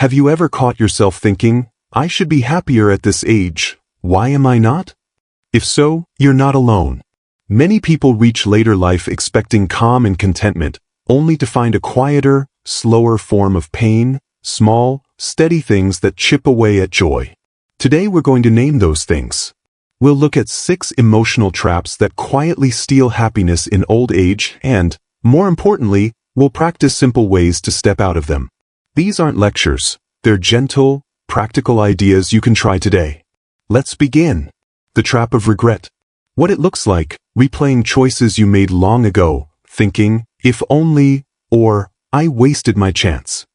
Have you ever caught yourself thinking, I should be happier at this age, why am I not? If so, you're not alone. Many people reach later life expecting calm and contentment, only to find a quieter, slower form of pain, small, steady things that chip away at joy. Today we're going to name those things. We'll look at 6 emotional traps that quietly steal happiness in old age and, more importantly, we'll practice simple ways to step out of them. These aren't lectures, they're gentle, practical ideas you can try today. Let's begin. The trap of regret. What it looks like, replaying choices you made long ago, thinking, if only, or, I wasted my chance.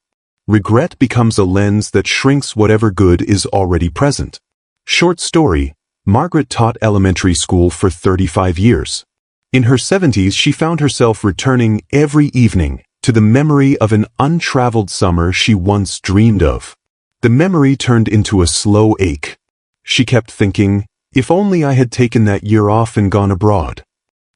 Regret becomes a lens that shrinks whatever good is already present. Short story. Margaret taught elementary school for 35 years. In her 70s, she found herself returning every evening to the memory of an untraveled summer she once dreamed of. The memory turned into a slow ache. She kept thinking, if only I had taken that year off and gone abroad.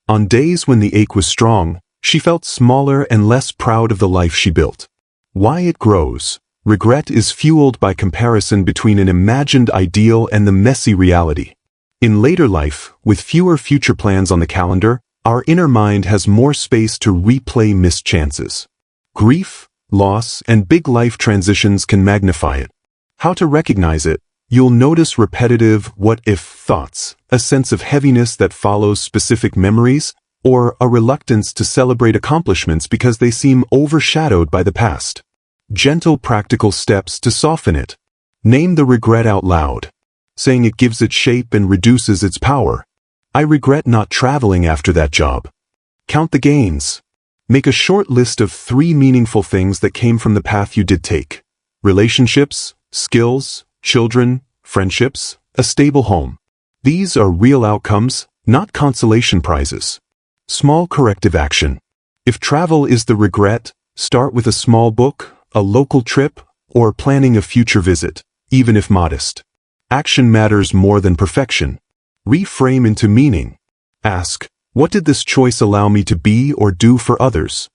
On days when the ache was strong, she felt smaller and less proud of the life she built. Why it grows. Regret is fueled by comparison between an imagined ideal and the messy reality. In later life, with fewer future plans on the calendar, our inner mind has more space to replay missed chances. Grief, loss, and big life transitions can magnify it. How to recognize it? You'll notice repetitive what-if thoughts, a sense of heaviness that follows specific memories, or a reluctance to celebrate accomplishments because they seem overshadowed by the past. Gentle practical steps to soften it. Name the regret out loud, saying it gives it shape and reduces its power. I regret not traveling after that job. Count the gains. Make a short list of 3 meaningful things that came from the path you did take. Relationships, skills, children, friendships, a stable home. These are real outcomes, not consolation prizes. Small corrective action. If travel is the regret, start with a small book, a local trip, or planning a future visit, even if modest. Action matters more than perfection. Reframe into meaning. Ask, what did this choice allow me to be or do for others?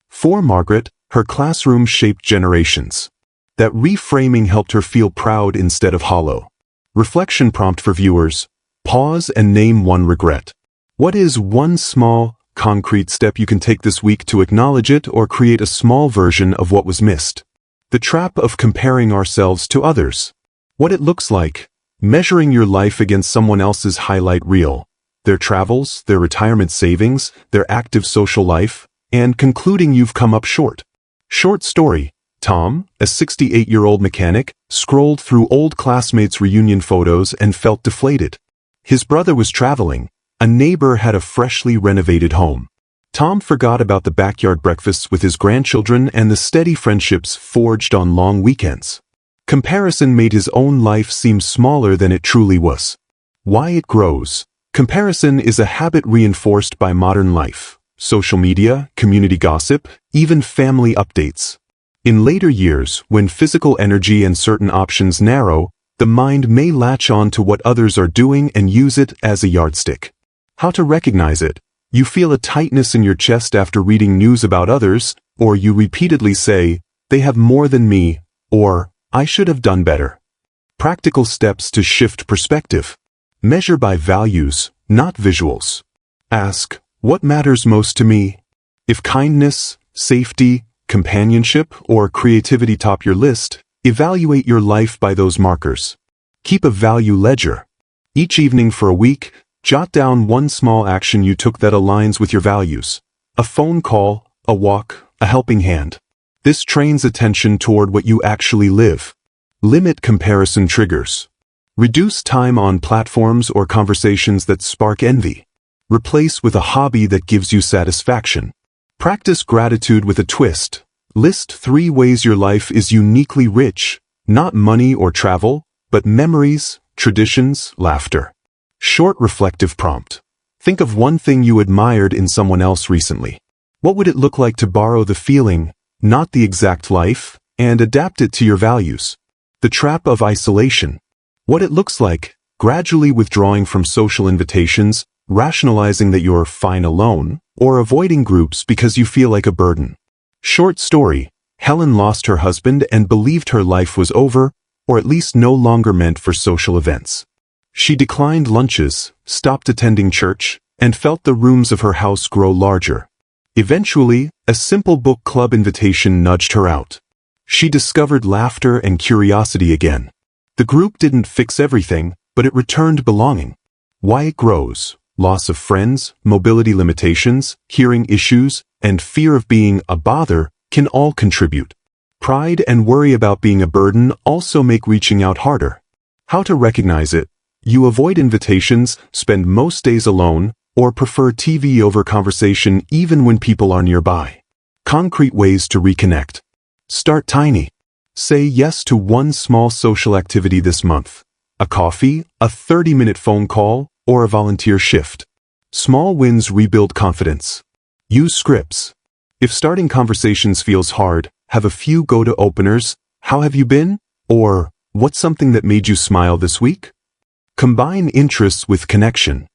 For Margaret, her classroom shaped generations. That reframing helped her feel proud instead of hollow. Reflection prompt for viewers. Pause and name one regret. What is one small, concrete step you can take this week to acknowledge it or create a small version of what was missed? The trap of comparing ourselves to others. What it looks like. Measuring your life against someone else's highlight reel. Their travels, their retirement savings, their active social life, and concluding you've come up short. Short story. Tom, a 68-year-old mechanic, scrolled through old classmates' reunion photos and felt deflated. His brother was traveling. A neighbor had a freshly renovated home. Tom forgot about the backyard breakfasts with his grandchildren and the steady friendships forged on long weekends. Comparison made his own life seem smaller than it truly was. Why it grows. Comparison is a habit reinforced by modern life, social media, community gossip, even family updates. In later years, when physical energy and certain options narrow, the mind may latch on to what others are doing and use it as a yardstick. How to recognize it? You feel a tightness in your chest after reading news about others, or you repeatedly say, they have more than me, or, I should have done better. Practical steps to shift perspective. Measure by values, not visuals. Ask, what matters most to me? If kindness, safety, companionship, or creativity top your list, evaluate your life by those markers. Keep a value ledger. Each evening for a week, jot down one small action you took that aligns with your values. A phone call, a walk, a helping hand. This trains attention toward what you actually live. Limit comparison triggers. Reduce time on platforms or conversations that spark envy. Replace with a hobby that gives you satisfaction. Practice gratitude with a twist. List 3 ways your life is uniquely rich, not money or travel, but memories, traditions, laughter. Short reflective prompt. Think of one thing you admired in someone else recently. What would it look like to borrow the feeling, not the exact life, and adapt it to your values? The trap of isolation. What it looks like, gradually withdrawing from social invitations, rationalizing that you're fine alone, or avoiding groups because you feel like a burden. Short story. Helen lost her husband and believed her life was over, or at least no longer meant for social events. She declined lunches, stopped attending church, and felt the rooms of her house grow larger. Eventually, a simple book club invitation nudged her out. She discovered laughter and curiosity again. The group didn't fix everything, but it returned belonging. Why it grows: loss of friends, mobility limitations, hearing issues, and fear of being a bother can all contribute. Pride and worry about being a burden also make reaching out harder. How to recognize it: you avoid invitations, spend most days alone, or prefer TV over conversation even when people are nearby. Concrete ways to reconnect. Start tiny. Say yes to one small social activity this month: a coffee, a 30-minute phone call, or a volunteer shift. Small wins rebuild confidence. Use scripts. If starting conversations feels hard, have a few go-to openers: "How have you been?" or "What's something that made you smile this week?" Combine interests with connection.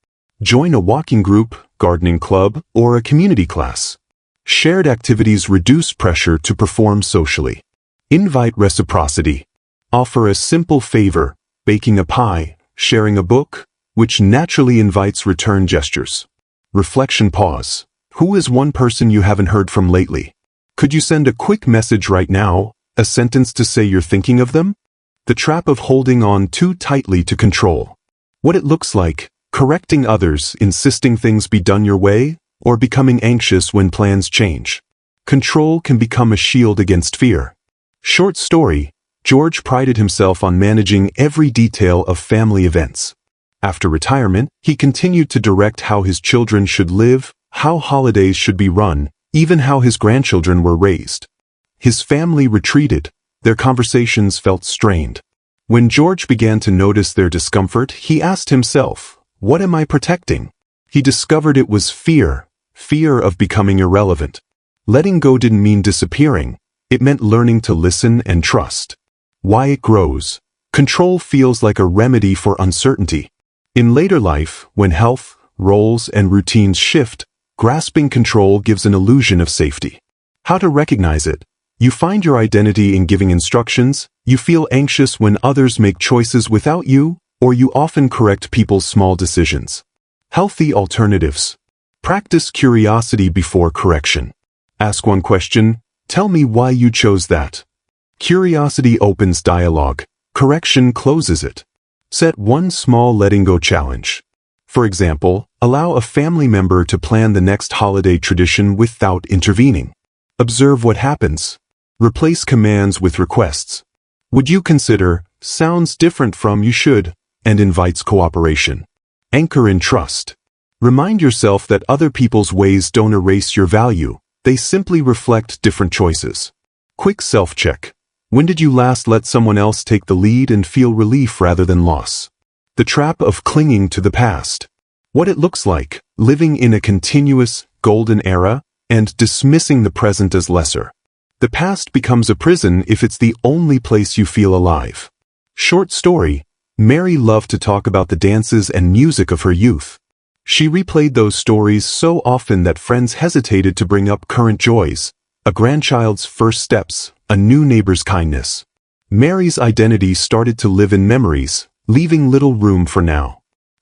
Join a walking group, gardening club, or a community class. Shared activities reduce pressure to perform socially. Invite reciprocity. Offer a simple favor, baking a pie, sharing a book, which naturally invites return gestures. Reflection pause. Who is one person you haven't heard from lately? Could you send a quick message right now, a sentence to say you're thinking of them? The trap of holding on too tightly to control. What it looks like: correcting others, insisting things be done your way, or becoming anxious when plans change. Control can become a shield against fear. Short story: George prided himself on managing every detail of family events. After retirement, he continued to direct how his children should live, how holidays should be run, even how his grandchildren were raised. His family retreated. Their conversations felt strained. When George began to notice their discomfort, he asked himself, "What am I protecting?" He discovered it was fear of becoming irrelevant. Letting go didn't mean disappearing. It meant learning to listen and trust. Why it grows. Control feels like a remedy for uncertainty. In later life, when health, roles, and routines shift, grasping control gives an illusion of safety. How to recognize it: you find your identity in giving instructions, you feel anxious when others make choices without you, or you often correct people's small decisions. Healthy alternatives. Practice curiosity before correction. Ask one question: tell me why you chose that. Curiosity opens dialogue. Correction closes it. Set one small letting go challenge. For example, allow a family member to plan the next holiday tradition without intervening. Observe what happens. Replace commands with requests. Would you consider? Sounds different from you should, and invites cooperation. Anchor in trust. Remind yourself that other people's ways don't erase your value. They simply reflect different choices. Quick self-check. When did you last let someone else take the lead and feel relief rather than loss? The trap of clinging to the past. What it looks like: living in a continuous, golden era, and dismissing the present as lesser. The past becomes a prison if it's the only place you feel alive. Short story: Mary loved to talk about the dances and music of her youth. She replayed those stories so often that friends hesitated to bring up current joys: a grandchild's first steps, a new neighbor's kindness. Mary's identity started to live in memories, leaving little room for now.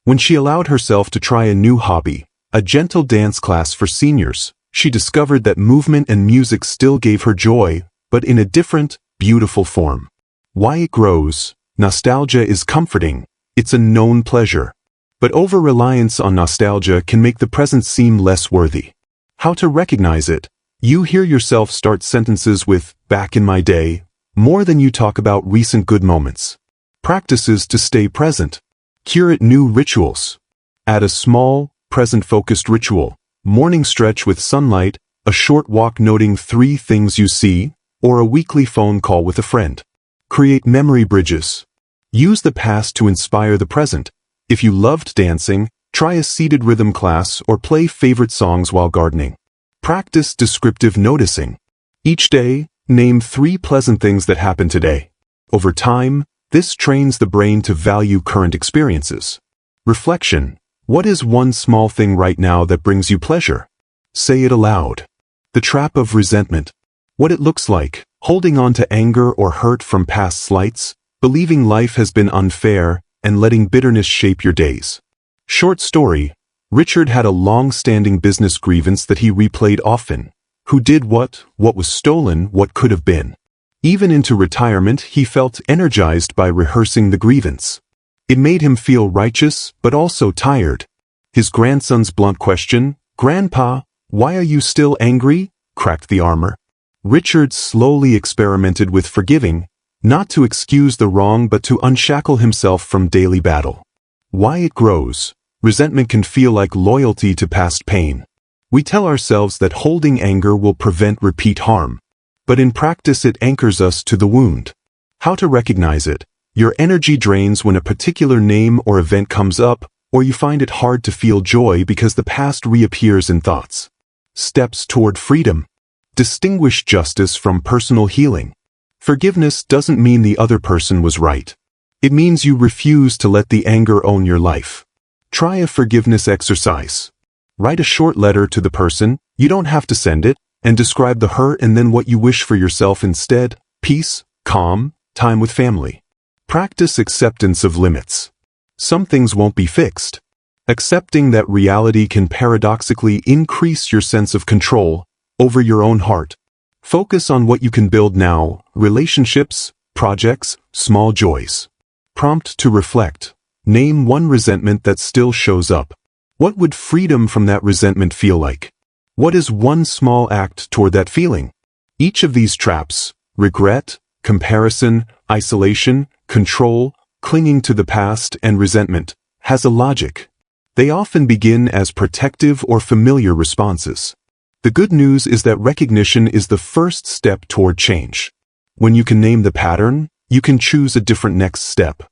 When she allowed herself to try a new hobby, a gentle dance class for seniors, she discovered that movement and music still gave her joy, but in a different, beautiful form. Why it grows. Nostalgia is comforting. It's a known pleasure. But over-reliance on nostalgia can make the present seem less worthy. How to recognize it. You hear yourself start sentences with "back in my day" more than you talk about recent good moments. Practices to stay present. Curate new rituals. Add a small, present-focused ritual: morning stretch with sunlight, a short walk noting 3 things you see, or a weekly phone call with a friend. Create memory bridges. Use the past to inspire the present. If you loved dancing, try a seated rhythm class or play favorite songs while gardening. Practice descriptive noticing. Each day, name 3 pleasant things that happened today. Over time, this trains the brain to value current experiences. Reflection. What is one small thing right now that brings you pleasure? Say it aloud. The trap of resentment. what it looks like, holding on to anger or hurt from past slights, believing life has been unfair, and letting bitterness shape your days. Short story: Richard had a long-standing business grievance that he replayed often. Who did what was stolen, what could have been. Even into retirement, he felt energized by rehearsing the grievance. It made him feel righteous, but also tired. His grandson's blunt question, "Grandpa, why are you still angry?" cracked the armor. Richard slowly experimented with forgiving, not to excuse the wrong but to unshackle himself from daily battle. Why it grows. Resentment can feel like loyalty to past pain. We tell ourselves that holding anger will prevent repeat harm. But in practice it anchors us to the wound. How to recognize it? Your energy drains when a particular name or event comes up, or you find it hard to feel joy because the past reappears in thoughts. Steps toward freedom. Distinguish justice from personal healing. Forgiveness doesn't mean the other person was right. It means you refuse to let the anger own your life. Try a forgiveness exercise. Write a short letter to the person, you don't have to send it, and describe the hurt and then what you wish for yourself instead: peace, calm, time with family. Practice acceptance of limits. Some things won't be fixed. Accepting that reality can paradoxically increase your sense of control over your own heart. Focus on what you can build now: relationships, projects, small joys. Prompt to reflect. Name one resentment that still shows up. What would freedom from that resentment feel like? What is one small act toward that feeling? Each of these traps, regret, comparison, isolation, control, clinging to the past, and resentment, has a logic. They often begin as protective or familiar responses. The good news is that recognition is the first step toward change. When you can name the pattern, you can choose a different next step.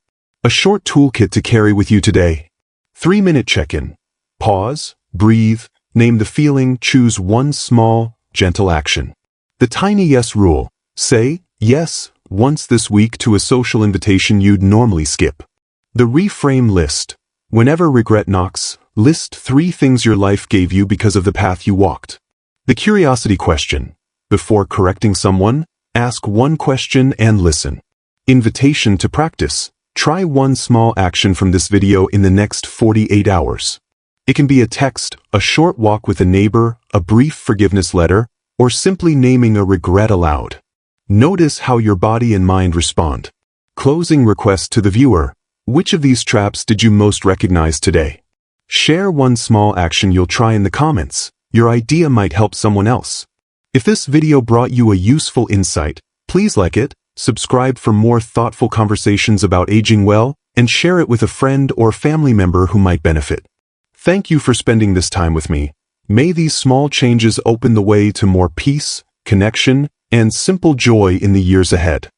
A short toolkit to carry with you today. 3-minute check-in. Pause, breathe, name the feeling, choose one small, gentle action. The tiny yes rule. Say yes once this week to a social invitation you'd normally skip. The reframe list. Whenever regret knocks, list 3 things your life gave you because of the path you walked. The curiosity question. Before correcting someone, ask one question and listen. Invitation to practice. Try one small action from this video in the next 48 hours. It can be a text, a short walk with a neighbor, a brief forgiveness letter, or simply naming a regret aloud. Notice how your body and mind respond. Closing request to the viewer. Which of these traps did you most recognize today? Share one small action you'll try in the comments. Your idea might help someone else. If this video brought you a useful insight, please like it, subscribe for more thoughtful conversations about aging well, and share it with a friend or family member who might benefit. Thank you for spending this time with me. May these small changes open the way to more peace, connection, and simple joy in the years ahead.